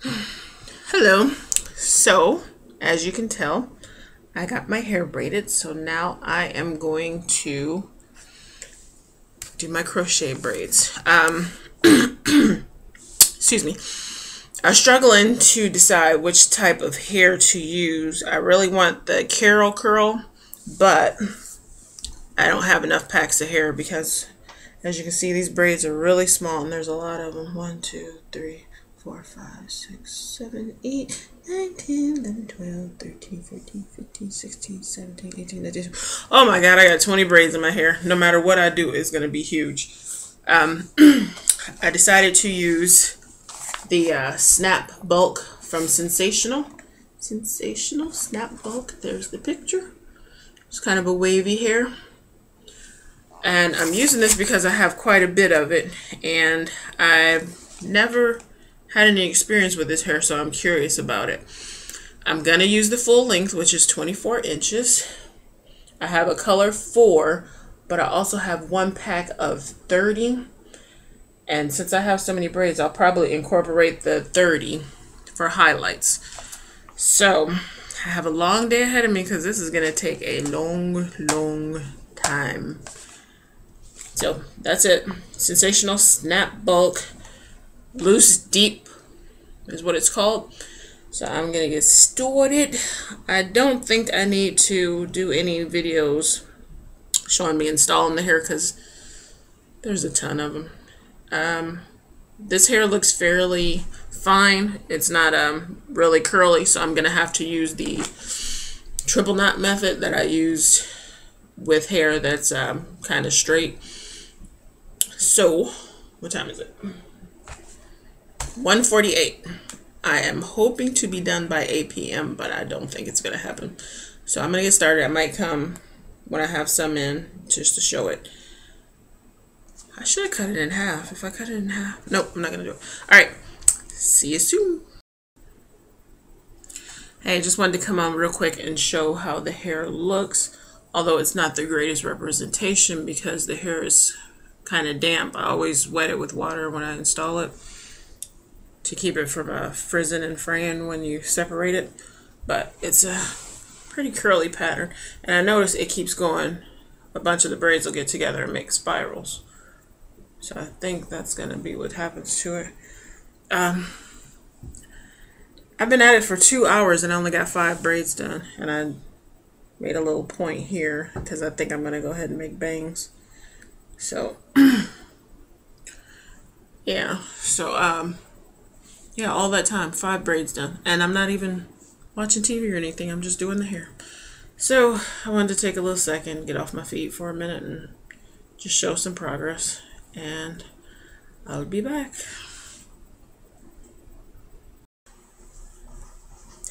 Hello. So, as you can tell, I got my hair braided, so now I am going to do my crochet braids. Excuse me. I was struggling to decide which type of hair to use. I really want the Carol curl, but I don't have enough packs of hair because, as you can see, these braids are really small and there's a lot of them. 1, 2, 3, 4, 5, 6, 7, 8, 9, 10, 11, 12, 13, 14, 15, 16, 17, 18, 19. Oh my god, I got 20 braids in my hair. No matter what I do, it's going to be huge. I decided to use the Snap Bulk from Sensational. Sensational Snap Bulk. There's the picture. It's kind of a wavy hair. And I'm using this because I have quite a bit of it. And I've never had any experience with this hair, so I'm curious about it. I'm going to use the full length, which is 24 inches. I have a color 4, but I also have one pack of 30. And since I have so many braids, I'll probably incorporate the 30 for highlights. So I have a long day ahead of me because this is going to take a long time. So that's it. Sensational Snap Bulk Loose Deep is what it's called. So I'm going to get started. I don't think I need to do any videos showing me installing the hair because there's a ton of them. This hair looks fairly fine. It's not really curly, so I'm going to have to use the triple knot method that I used with hair that's kind of straight. So, what time is it? 1:48. I am hoping to be done by 8 p.m., but I don't think it's going to happen. So I'm going to get started. I might come when I have some in just to show it. I should have cut it in half. If I cut it in half. Nope, I'm not going to do it. Alright, see you soon. Hey, I just wanted to come on real quick and show how the hair looks. Although it's not the greatest representation because the hair is kind of damp. I always wet it with water when I install it to keep it from frizzing and fraying when you separate it. But it's a pretty curly pattern. And I notice it keeps going. A bunch of the braids will get together and make spirals. So I think that's going to be what happens to it. I've been at it for 2 hours and I only got 5 braids done. And I made a little point here because I think I'm going to go ahead and make bangs. So, yeah. So, yeah, all that time, 5 braids done. And I'm not even watching TV or anything. I'm just doing the hair. So, I wanted to take a little second, get off my feet for a minute and just show some progress. And I'll be back.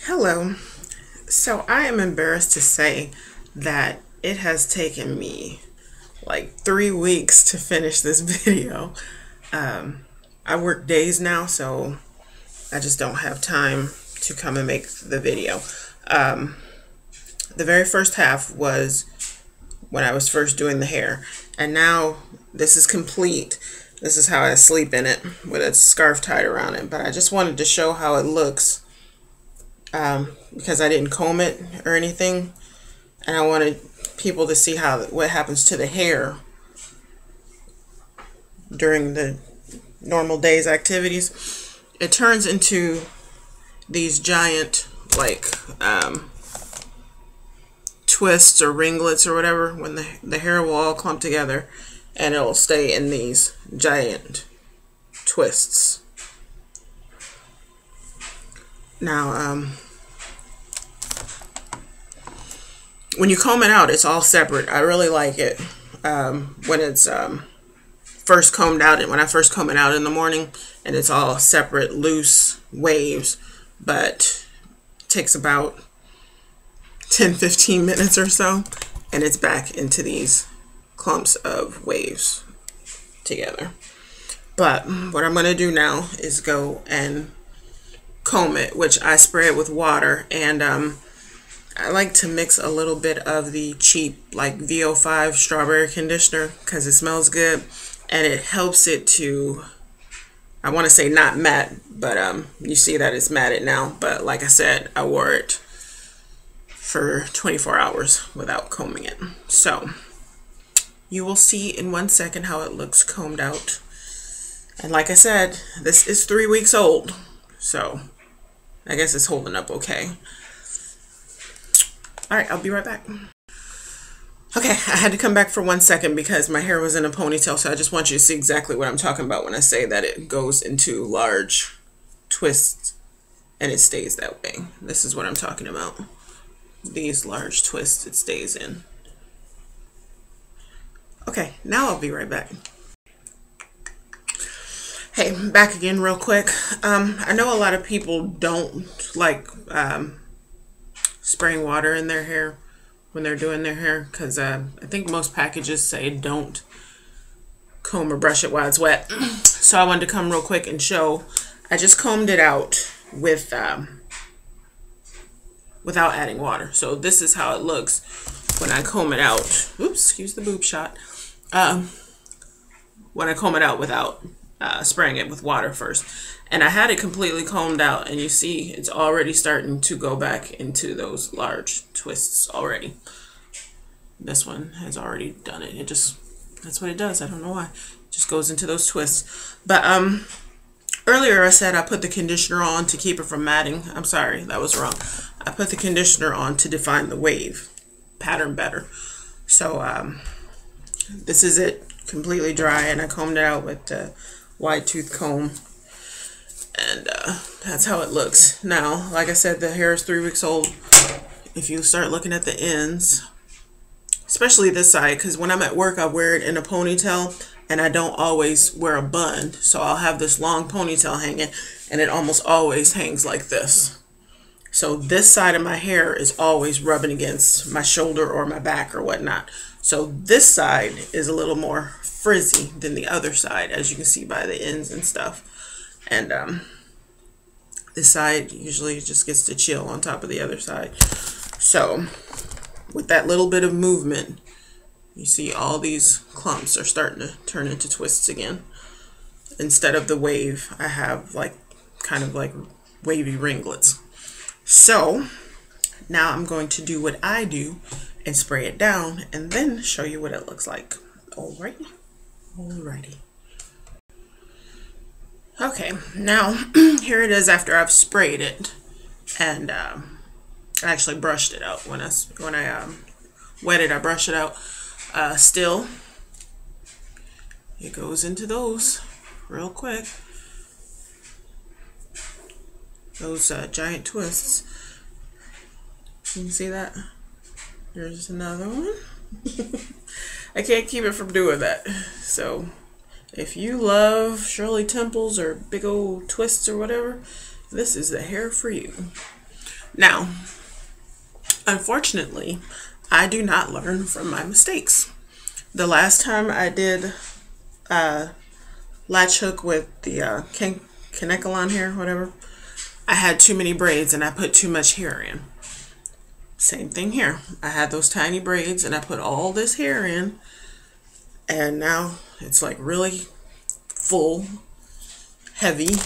Hello. So I am embarrassed to say that it has taken me like 3 weeks to finish this video. I work days now, so I just don't have time to come and make the video. The very first half was when I was first doing the hair, and now this is complete. This is how I sleep in it with a scarf tied around it. But I just wanted to show how it looks because I didn't comb it or anything, and I wanted people to see what happens to the hair during the normal day's activities. It turns into these giant like twists or ringlets or whatever when the hair will all clump together, and it'll stay in these giant twists. Now, when you comb it out, it's all separate. I really like it when it's first combed out, and when I first comb it out in the morning, and it's all separate, loose waves. But it takes about 10-15 minutes or so, and it's back into these clumps of waves together. But what I'm going to do now is go and comb it, which I spray it with water, and I like to mix a little bit of the cheap like VO5 strawberry conditioner because it smells good and it helps it to I want to say not matte, but you see that it's matted now. But like I said, I wore it for 24 hours without combing it. So you will see in 1 second how it looks combed out. And like I said, this is 3 weeks old, so I guess it's holding up okay. All right, I'll be right back. Okay, I had to come back for 1 second because my hair was in a ponytail, so I just want you to see exactly what I'm talking about when I say that it goes into large twists and it stays that way. This is what I'm talking about. These large twists it stays in. Okay, now I'll be right back. Hey, back again real quick. I know a lot of people don't like spraying water in their hair when they're doing their hair, because I think most packages say don't comb or brush it while it's wet. So I wanted to come real quick and show. I just combed it out with without adding water. So this is how it looks when I comb it out. Oops, excuse the boob shot. When I comb it out without spraying it with water first. And I had it completely combed out, and you see it's already starting to go back into those large twists already. This one has already done it. That's what it does. I don't know why. It just goes into those twists. But earlier I said I put the conditioner on to keep it from matting. I'm sorry, that was wrong. I put the conditioner on to define the wave pattern better. So this is it, completely dry, and I combed it out with the wide tooth comb. And that's how it looks. Now, like I said, the hair is 3 weeks old. If you start looking at the ends, especially this side, because when I'm at work, I wear it in a ponytail, and I don't always wear a bun. So I'll have this long ponytail hanging, and it almost always hangs like this. So this side of my hair is always rubbing against my shoulder or my back or whatnot. So this side is a little more frizzy than the other side, as you can see by the ends and stuff. And this side usually just gets to chill on top of the other side. So with that little bit of movement, you see all these clumps are starting to turn into twists again. Instead of the wave, I have like kind of like wavy ringlets. So now I'm going to do what I do and spray it down and then show you what it looks like. Alrighty. Okay, now here it is after I've sprayed it, and I actually brushed it out. When I wet it, I brushed it out. Still, it goes into those real quick. Those giant twists. You can see that? There's another one. I can't keep it from doing that. So if you love Shirley Temples or big old twists or whatever, this is the hair for you. Now, unfortunately, I do not learn from my mistakes. The last time I did latch hook with the Kanekalon hair, whatever, I had too many braids and I put too much hair in. Same thing here. I had those tiny braids and I put all this hair in, and now it's like really full, heavy,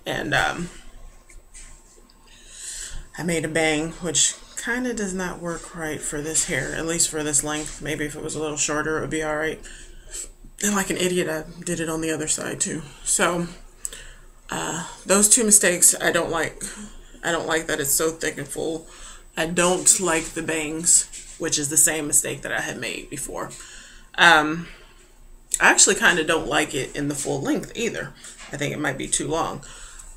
and I made a bang, which kind of does not work right for this hair, at least for this length. Maybe if it was a little shorter it would be alright. And like an idiot, I did it on the other side too. So those two mistakes I don't like. I don't like that it's so thick and full. I don't like the bangs, which is the same mistake that I had made before. I actually kind of don't like it in the full length either. I think it might be too long.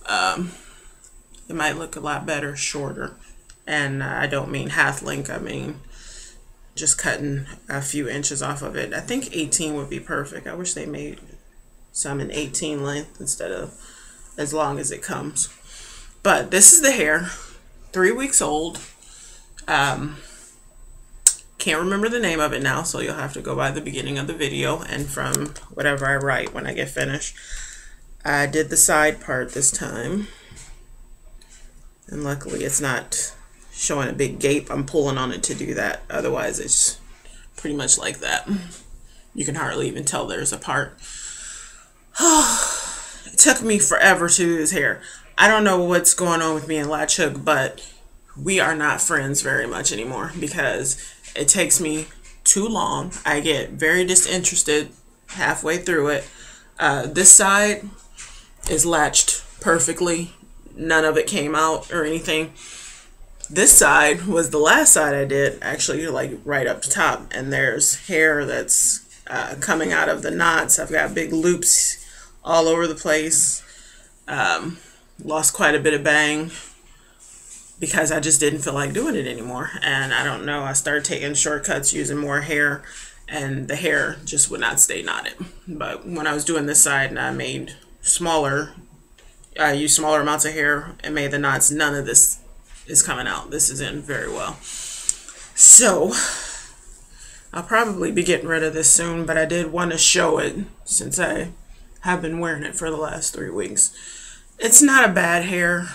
It might look a lot better shorter. And I don't mean half length, I mean just cutting a few inches off of it. I think 18 would be perfect. I wish they made some in 18 length instead of as long as it comes. But this is the hair, 3 weeks old. Can't remember the name of it now, so you'll have to go by the beginning of the video and from whatever I write when I get finished. I did the side part this time, and luckily it's not showing a big gape. I'm pulling on it to do that, otherwise it's pretty much like that. You can hardly even tell there's a part. took me forever to do his hair. I don't know what's going on with me and Latch Hook, but we are not friends very much anymore because it takes me too long. I get very disinterested halfway through it. This side is latched perfectly. None of it came out or anything. This side was the last side I did, actually, like right up the top, and there's hair that's coming out of the knots. I've got big loops all over the place. Lost quite a bit of bang because I just didn't feel like doing it anymore. And I don't know, I started taking shortcuts using more hair, and the hair just would not stay knotted. But when I was doing this side and I made smaller, I used smaller amounts of hair and made the knots, none of this is coming out. This is in very well. So I'll probably be getting rid of this soon, but I did want to show it since I have been wearing it for the last 3 weeks. It's not a bad hair.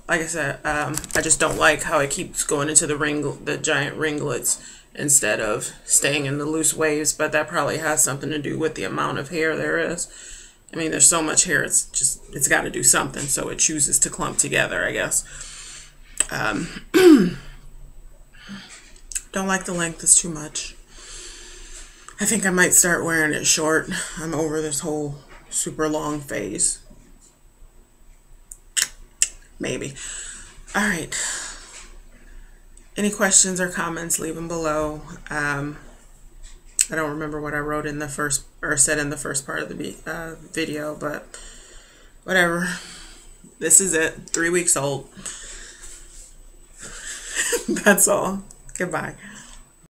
Like I said, I just don't like how it keeps going into the giant ringlets instead of staying in the loose waves, but that probably has something to do with the amount of hair there is. I mean, there's so much hair, it's got to do something, so it chooses to clump together, I guess. Don't like the length, it's too much. I think I might start wearing it short. I'm over this whole super long phase. Maybe. All right. Any questions or comments, leave them below. I don't remember what I wrote in the first, or said in the first part of the video, but whatever. This is it. 3 weeks old. That's all. Goodbye.